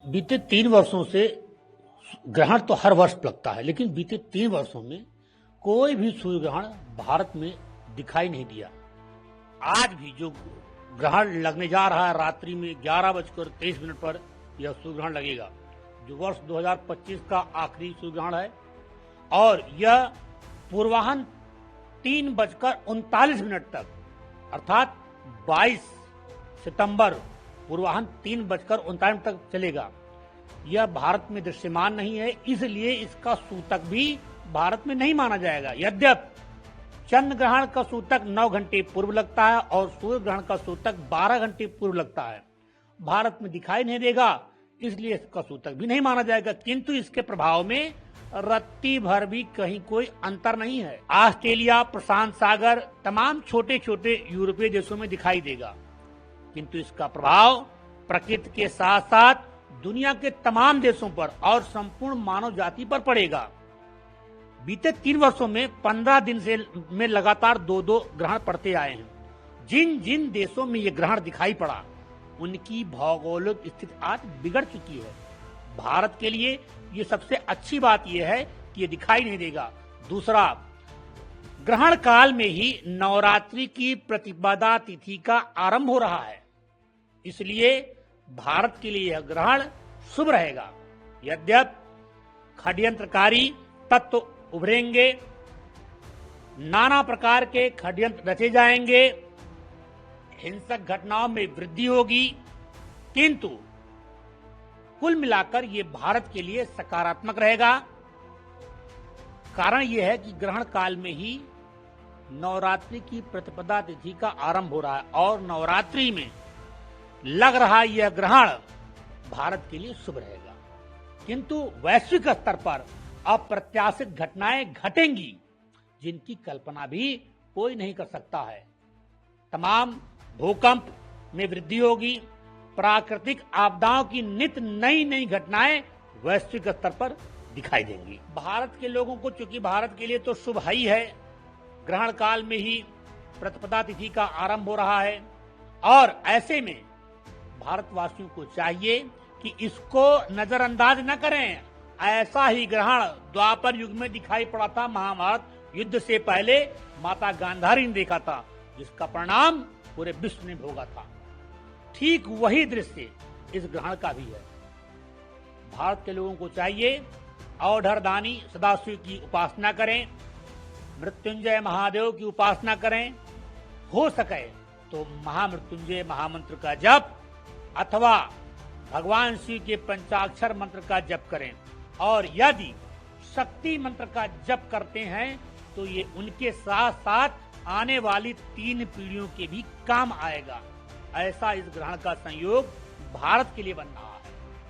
बीते 3 वर्षों से ग्रहण तो हर वर्ष लगता है, लेकिन बीते 3 वर्षों में कोई भी सूर्य ग्रहण भारत में दिखाई नहीं दिया। आज भी जो ग्रहण लगने जा रहा है, रात्रि में 11:23 पर यह सूर्य ग्रहण लगेगा, जो वर्ष 2025 का आखिरी सूर्य ग्रहण है। और यह पूर्वाह्न 3:39 तक, अर्थात 22 सितंबर पूर्वाह्न 3:39 तक चलेगा। यह भारत में दृश्यमान नहीं है, इसलिए इसका सूतक भी भारत में नहीं माना जाएगा। यद्यपि चंद्र ग्रहण का सूतक 9 घंटे पूर्व लगता है और सूर्य ग्रहण का सूतक 12 घंटे पूर्व लगता है। भारत में दिखाई नहीं देगा, इसलिए इसका सूतक भी नहीं माना जाएगा, किंतु इसके प्रभाव में रत्ती भर भी कहीं कोई अंतर नहीं है। ऑस्ट्रेलिया, प्रशांत सागर, तमाम छोटे छोटे यूरोपीय देशों में दिखाई देगा, किंतु इसका प्रभाव प्रकृति के साथ साथ दुनिया के तमाम देशों पर और संपूर्ण मानव जाति पर पड़ेगा। बीते 3 वर्षों में 15 दिन से में लगातार 2-2 ग्रहण पड़ते आए हैं। जिन जिन देशों में ये ग्रहण दिखाई पड़ा, उनकी भौगोलिक स्थिति आज बिगड़ चुकी है। भारत के लिए ये सबसे अच्छी बात यह है कि ये दिखाई नहीं देगा। दूसरा, ग्रहण काल में ही नवरात्रि की प्रतिपदा तिथि का आरंभ हो रहा है, इसलिए भारत के लिए यह ग्रहण शुभ रहेगा। यद्यपि षड्यंत्रकारी तत्व उभरेंगे, नाना प्रकार के षड्यंत्र रचे जाएंगे, हिंसक घटनाओं में वृद्धि होगी, किंतु कुल मिलाकर ये भारत के लिए सकारात्मक रहेगा। कारण यह है कि ग्रहण काल में ही नवरात्रि की प्रतिपदा तिथि का आरंभ हो रहा है और नवरात्रि में लग रहा यह ग्रहण भारत के लिए शुभ रहेगा। किंतु वैश्विक स्तर पर अप्रत्याशित घटनाएं घटेंगी, जिनकी कल्पना भी कोई नहीं कर सकता है। तमाम भूकंप में वृद्धि होगी, प्राकृतिक आपदाओं की नित नई नई घटनाएं वैश्विक स्तर पर दिखाई देंगी। भारत के लोगों को, चूंकि भारत के लिए तो शुभ ही है, ग्रहण काल में ही प्रतिपदा तिथि का आरंभ हो रहा है और ऐसे में भारतवासियों को चाहिए कि इसको नजरअंदाज न करें। ऐसा ही ग्रहण द्वापर युग में दिखाई पड़ा था, महाभारत युद्ध से पहले माता गांधारी ने देखा था, जिसका परिणाम पूरे विश्व ने भोगा था। ठीक वही दृश्य इस ग्रहण का भी है। भारत के लोगों को चाहिए औढ़रदानी सदाशिव की उपासना करें, मृत्युंजय महादेव की उपासना करें, हो सके तो महामृत्युंजय महामंत्र का जप अथवा भगवान शिव के पंचाक्षर मंत्र का जप करें। और यदि शक्ति मंत्र का जप करते हैं तो ये उनके साथ साथ आने वाली 3 पीढ़ियों के भी काम आएगा। ऐसा इस ग्रहण का संयोग भारत के लिए बन रहा है।